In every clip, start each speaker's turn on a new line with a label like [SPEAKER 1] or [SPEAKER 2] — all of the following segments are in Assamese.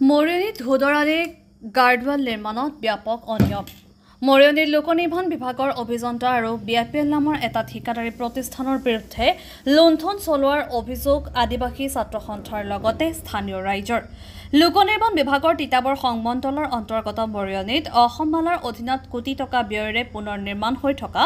[SPEAKER 1] মৰিয়নিত ধুদৰাৰে গাৰ্ডৱাল নিৰ্মাণত ব্যাপক অনিয়ম। মৰিয়নিৰ লোক নিৰ্মাণ বিভাগৰ অভিযন্তা আৰু BIPL নামৰ এটা ঠিকাদাৰী প্ৰতিষ্ঠানৰ বিৰুদ্ধে লুণ্ঠন চলোৱাৰ অভিযোগ আদিবাসী ছাত্ৰ সন্থাৰ লগতে স্থানীয় ৰাইজৰ। লোক নিৰ্মাণ বিভাগৰ তিতাবৰ সংমণ্ডলৰ অন্তৰ্গত মৰিয়নিত অসমমালাৰ অধীনত কোটি টকা ব্যয়েৰে পুনৰ নিৰ্মাণ হৈ থকা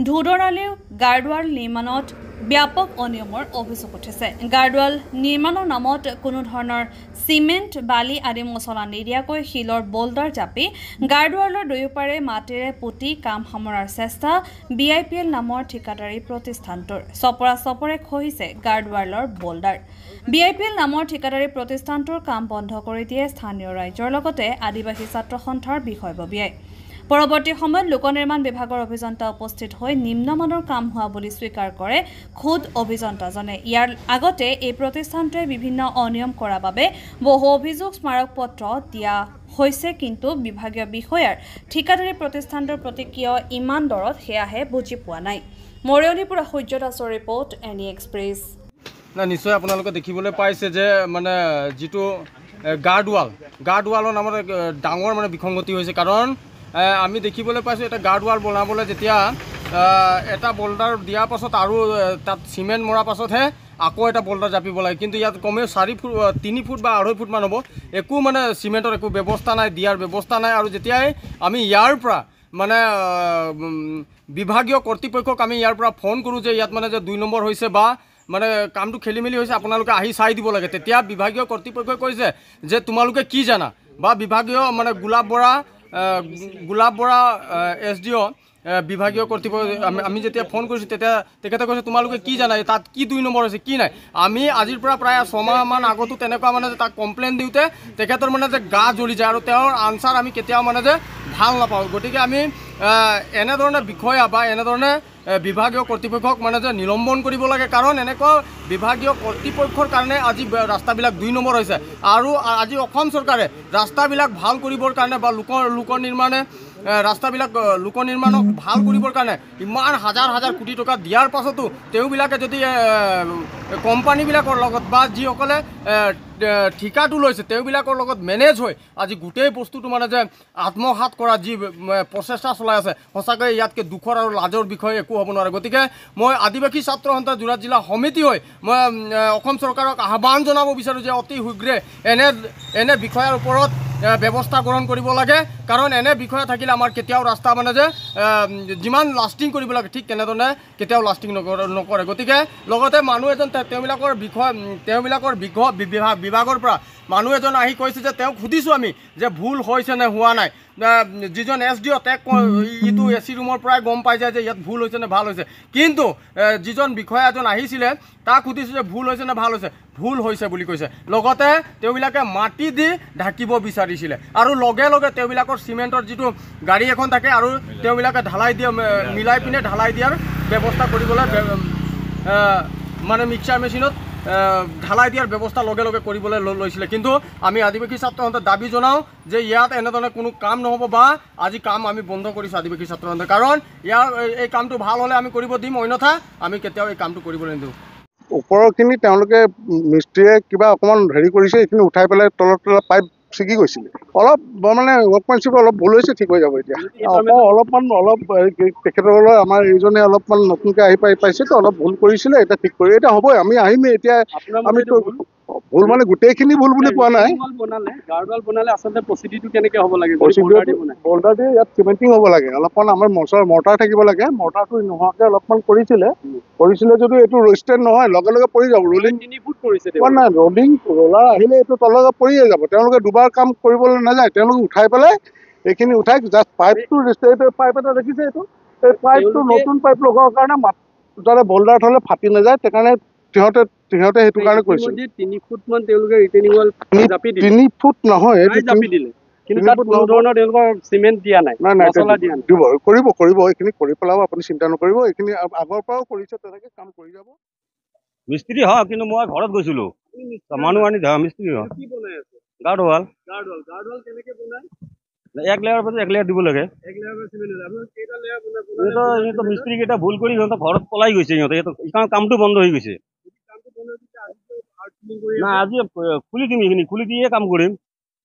[SPEAKER 1] ধুদৰালিৰ গাৰ্ডৱাল নিৰ্মাণত ব্যাপক অনিয়মৰ অভিযোগ উঠিছে। গাৰ্ডৱাল নিৰ্মাণৰ নামত কোনো ধৰণৰ চিমেণ্ট বালি আদি মছলা নিদিয়াকৈ শিলৰ বোল্ডাৰ জাপি গাৰ্ডৱালৰ দুয়োপাৰে মাটিৰে পুতি কাম সামৰাৰ চেষ্টা BIPL নামৰ ঠিকাদাৰী প্ৰতিষ্ঠানটোৰ। চপৰে খহিছে গাৰ্ডৱালৰ বোল্ডাৰ। BIPL নামৰ ঠিকাদাৰী প্ৰতিষ্ঠানটোৰ কাম বন্ধ কৰি দিয়ে স্থানীয় ৰাইজৰ লগতে আদিবাসী ছাত্ৰ সন্থাৰ বিষয়ববীয়াই। পৰৱৰ্তী সময়ত লোক নিৰ্মাণ বিভাগৰ অভিযন্তা উপস্থিত হৈ নিম্নমানৰ কাম হোৱা বুলি স্বীকাৰ কৰে খুদ অভিযন্তাজনে। ইয়াৰ আগতে এই প্ৰতিষ্ঠানটোৱে বিভিন্ন অনিয়ম কৰাৰ বাবে বহু অভিযোগ স্মাৰক পত্ৰ দিয়া হৈছে, কিন্তু বিভাগীয় বিষয়াৰ ঠিকাদাৰী প্ৰতিষ্ঠানটোৰ প্ৰতি কিয় ইমান দৰদ সেয়াহে বুজি পোৱা নাই। মৰিয়নিৰ পৰা সূৰ্য দাসৰ ৰিপৰ্ট, NE এক্সপ্ৰেছ।
[SPEAKER 2] নিশ্চয় আপোনালোকে দেখিবলৈ পাইছে যে মানে যিটো গাৰ্ডৱালৰ নামত ডাঙৰ মানে বিসংগতি হৈছে। কাৰণ আমি দেখিবলৈ পাইছোঁ এটা গাৰ্ডৱাল বনাবলৈ যেতিয়া এটা বোল্ডাৰ দিয়াৰ পাছত আৰু তাত চিমেণ্ট মৰাৰ পাছতহে আকৌ এটা বোল্ডাৰ জাপিব লাগে, কিন্তু ইয়াত কমেও 3 ফুট বা 2.5 ফুটমান হ'ব। একো মানে চিমেণ্টৰ একো ব্যৱস্থা নাই, দিয়াৰ ব্যৱস্থা নাই। আৰু যেতিয়াই আমি ইয়াৰ পৰা মানে বিভাগীয় কৰ্তৃপক্ষক আমি ইয়াৰ পৰা ফোন কৰোঁ যে ইয়াত মানে যে 2 নম্বৰ হৈছে বা মানে কামটো খেলি মেলি হৈছে, আপোনালোকে আহি চাই দিব লাগে, তেতিয়া বিভাগীয় কৰ্তৃপক্ষই কৈছে যে তোমালোকে কি জানা, বা বিভাগীয় মানে গোলাপ বৰা SDO বিভাগীয় কৰ্তৃপক্ষ আমি যেতিয়া ফোন কৰিছোঁ তেতিয়া তেখেতে কৈছে তোমালোকে কি জানা, তাত কি 2 নম্বৰ হৈছে কি নাই। আমি আজিৰ পৰা প্ৰায় 6 মাহমান আগতো তেনেকুৱা মানে যে তাক কমপ্লেইন দিওঁতে তেখেতৰ মানে যে গা জ্বলি যায় আৰু তেওঁৰ আনচাৰ আমি কেতিয়াও মানে যে ভাল নাপাওঁ। গতিকে আমি এনেধৰণে বিষয়া বা এনেধৰণে বিভাগীয় কৰ্তৃপক্ষক মানে যে নিলম্বন কৰিব লাগে, কাৰণ এনেকুৱা বিভাগীয় কৰ্তৃপক্ষৰ কাৰণে আজি ৰাস্তাবিলাক 2 নম্বৰ হৈছে। আৰু আজি অসম চৰকাৰে ৰাস্তাবিলাক ভাল কৰিবৰ কাৰণে বা লোক নিৰ্মাণে ৰাস্তাবিলাক লোক নিৰ্মাণক ভাল কৰিবৰ কাৰণে ইমান হাজাৰ কোটি টকা দিয়াৰ পাছতো তেওঁবিলাকে যদি কোম্পানীবিলাকৰ লগত বা যিসকলে ঠিকাটো লৈছে তেওঁবিলাকৰ লগত মেনেজ হৈ আজি গোটেই বস্তুটো মানে যে আত্মসাৎ কৰা যি প্ৰচেষ্টা চলাই আছে, সঁচাকৈ ইয়াতকৈ দুখৰ আৰু লাজৰ বিষয় একো হ'ব নোৱাৰে। গতিকে মই আদিবাসী ছাত্ৰ সন্থা যোৰহাট জিলা সমিতি হৈ মই অসম চৰকাৰক আহ্বান জনাব বিচাৰোঁ যে অতি শীঘ্ৰে এনে বিষয়াৰ ওপৰত ব্যৱস্থা গ্ৰহণ কৰিব লাগে, কাৰণ এনে বিষয়া থাকিলে আমাৰ কেতিয়াও ৰাস্তা মানে যে যিমান লাষ্টিং কৰিব লাগে ঠিক তেনেধৰণে কেতিয়াও লাষ্টিং নকৰে। গতিকে লগতে মানুহ এজন তেওঁবিলাকৰ বিভাগৰ পৰা মানুহ এজন আহি কৈছে যে তেওঁক সুধিছোঁ আমি যে ভুল হৈছে নে হোৱা নাই। যিজন SDO তেওঁক ইটো AC ৰুমৰ পৰাই গম পাই যায় যে ইয়াত ভুল হৈছে নে ভাল হৈছে, কিন্তু যিজন বিষয়া এজন আহিছিলে তাক সুধিছোঁ যে ভুল হৈছে নে ভাল হৈছে, ভুল হৈছে বুলি কৈছে। লগতে তেওঁবিলাকে মাটি দি ঢাকিব বিচাৰিছিলে আৰু লগে লগে তেওঁবিলাকৰ চিমেণ্টৰ যিটো গাড়ী এখন থাকে আৰু তেওঁবিলাকে মিলাই পিনে ঢালাই দিয়াৰ ব্যৱস্থা কৰিবলৈ মানে মিক্সাৰ মেচিনত ঢালাই দিয়াৰ ব্যৱস্থা লগে লগে কৰিবলৈ লৈছিলে। কিন্তু আমি আদিবাসী ছাত্ৰ সন্থাই দাবী জনাওঁ যে ইয়াত এনেধৰণে কোনো কাম নহ'ব বা আজি কাম আমি বন্ধ কৰিছোঁ আদিবাসী ছাত্ৰ সন্থাই, কাৰণ এই কামটো ভাল হ'লে আমি কৰিব দিম, অন্যথা আমি কেতিয়াও এই কামটো কৰিবলৈ নিদিওঁ।
[SPEAKER 3] ওপৰৰখিনি তেওঁলোকে মিস্ত্ৰীয়ে কিবা অকণমান হেৰি কৰিছে, এইখিনি উঠাই পেলাই তলত পাইপ ছিগি গৈছিলে। অলপ মানে ৱৰ্কমেনশ্বিপ অলপ ভুল হৈছে, ঠিক হৈ যাব এতিয়া। অলপ তেখেতসকলে আমাৰ এইজনে অলপমান নতুনকৈ আহি পাইছেতো অলপ ভুল কৰিছিলে, এতিয়া ঠিক কৰি এতিয়া হ'বই। আমি আহিমেই এতিয়া। আমি ভুল মানে গোটেইখিনি ভুল বুলি কোৱা নাই।
[SPEAKER 4] গাৰ্ডৱাল বনালে আচলতে প্ৰচিডিউৰটো কেনেকৈ হ'ব লাগে?
[SPEAKER 3] বোল্ডাৰ দি ইয়াত চিমেণ্টিং হ'ব লাগে, অলপমান আমাৰ মৰ্টাৰ থাকিব লাগে। মৰ্টাৰটো নোহোৱাকৈ অলপমান কৰিছিলে যদিও এইটো ৰেজিষ্টাৰ্ড নহয়, লগে লগে পৰি যাব। ৰোলিং
[SPEAKER 4] 3 ফুট কৰিছে
[SPEAKER 3] নাই, ৰোলাৰ আহিলে এইটো তললৈ পৰিয়ে যাব। তেওঁলোকে দুবাৰ কাম কৰিবলৈ নাযায়, তেওঁলোকে উঠাই পেলাই এইখিনি উঠাই জাষ্ট পাইপটো পাইপ এটা দেখিছে, এইটো এই পাইপটো নতুন পাইপ লগোৱাৰ কাৰণে যাতে বোল্ডাৰ থ'লে ফাটি নাযায়, সেইকাৰণে সিহঁতে সেইটো কাৰণে কৰিছে।
[SPEAKER 4] 3 ফুটমান তেওঁলোকে ৰিটেইনিং ৱাল জাপি দিলে।
[SPEAKER 3] 3 ফুট নহয়,
[SPEAKER 4] জাপি দিলে, কিন্তু তাত কোনো ধৰণৰ তেওঁলোকৰ চিমেণ্ট দিয়া নাই, মছলা দিয়া নাই।
[SPEAKER 3] কৰিব এইখিনি কৰি পেলাব, আপুনি চিন্তা নকৰিব। এইখিনি আগৰ পৰাও কৰিছে, তেনেকৈ কাম কৰি যাব।
[SPEAKER 5] মিস্ত্ৰী হয়, কিন্তু মই ঘৰত গৈছিলোঁ, মানুহ আনি মিস্ত্ৰী হয়।
[SPEAKER 4] কি বনাই আছে?
[SPEAKER 5] গাৰ্ডৱাল
[SPEAKER 4] কেনেকৈ বনায়?
[SPEAKER 5] 1 লেয়াৰ পাছত 1 লেয়াৰ দিব লাগে।
[SPEAKER 4] 1 লেয়াৰ চিমেণ্ট হ'লে আপোনালোকে কেইটা লেয়াৰ বনায়?
[SPEAKER 5] সিহঁতৰ মিস্ত্ৰী কেইটা ভুল কৰি সিহঁতৰ ঘৰত পলাই গৈছে। সিহঁতৰ কামটো বন্ধ হৈ গৈছে। নাই, আজি খুলি দিম, এইখিনি খুলি দিয়ে কাম কৰিম।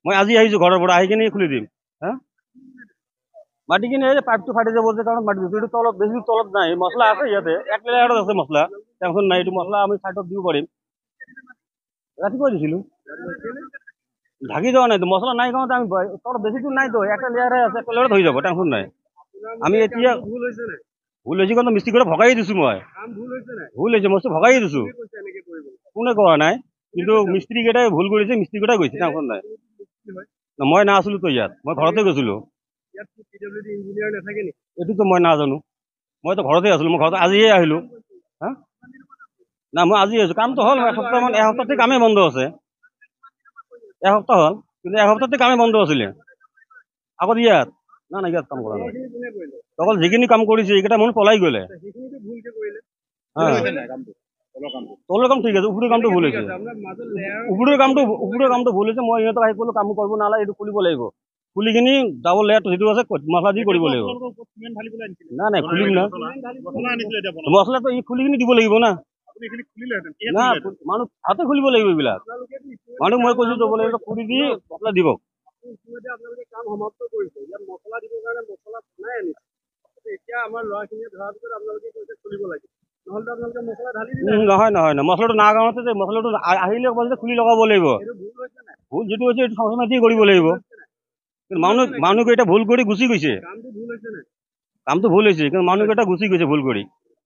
[SPEAKER 5] মই আজি আহিছোঁ ঘৰৰ পৰা, আহি কিনে খুলি দিম। হা মাটি কিনে এই যে পাইপটো ফাটি যাব যে কাৰণ মাটি এইটো তলত বেছি তলত নাই, মছলা আছে ইয়াতে 1 লেয়াৰত আছে মছলা, টেনশ্যন নাই, এইটো মছলা আমি চাইডত দিব পাৰিম। ৰাতিপুৱা দিছিলোঁ, ঢাকি যোৱা নাইতো, মছলা নাই কাৰণতে আমি তলত বেছিটো নাইতো, 1 লেয়াৰে আছে, 1 লেয়াৰত হৈ যাব, টেনশ্যন নাই। আমি এতিয়া ভুল হৈছে কিন্তু মিস্ত্ৰী কৰি ভগাই দিছোঁ মই, ভুল হৈছে বস্তু ভগাই দিছোঁ, কোনে কৰা নাই, কিন্তু মিস্ত্ৰী কেইটাই ভুল কৰিছে, মিস্ত্ৰী কেইটাই গৈছে, টেনশ্যন নাই। মই নাছিলোতো ইয়াত, মই ঘৰতে গৈছিলোঁ। এইটোতো মই নাজানো, মইতো ঘৰতে আছিলোঁ, মই ঘৰতে আজিহে আহিলোঁ। হা না মই আজি আহিছোঁ, কামটো হ'ল এসপ্তাহমান, এসপ্তাহতে কামেই বন্ধ আছে, এসপ্তাহ হ'ল, কিন্তু এসপ্তাহতে কামেই বন্ধ আছিলে। আগত ইয়াত না ইয়াত কাম কৰা নাই, অকল যিখিনি কাম কৰিছে এইকেইটা মানুহ পলাই গ'লে। তলৰ কাম ঠিক আছে, ওপৰৰ কামটো ভুল হৈছে, ওপৰৰ কামটো ভুল হৈছে। মই সিহঁতক আহি ক'লো কাম কৰিব নালাগে, এইটো খুলিব লাগিব, খুলি কিনি ডাবল লেয়াৰটো যিটো আছে মছলা দি কৰিব লাগিব। নাই খুলিম না, মছলাটো খুলি কিনি দিব লাগিব না, না মানুহ হাতে খুলিব লাগিব এইবিলাক। মানুহ মই কৈছোঁ যাব লাগিব, খুলি দি মছলা দিব। নহয় নহয় নহয়, মছলাটো নাই কাৰণতে যে মছলাটো আহিলে খুলি লগাব লাগিব, ভুল যিটো হৈছে এইটো সংশোধন কৰিব লাগিব। কিন্তু মানুহকেইটা ভুল কৰি গুচি গৈছে, কামটো ভুল হৈছে কিন্তু মানুহকেইটা গুচি গৈছে ভুল কৰি।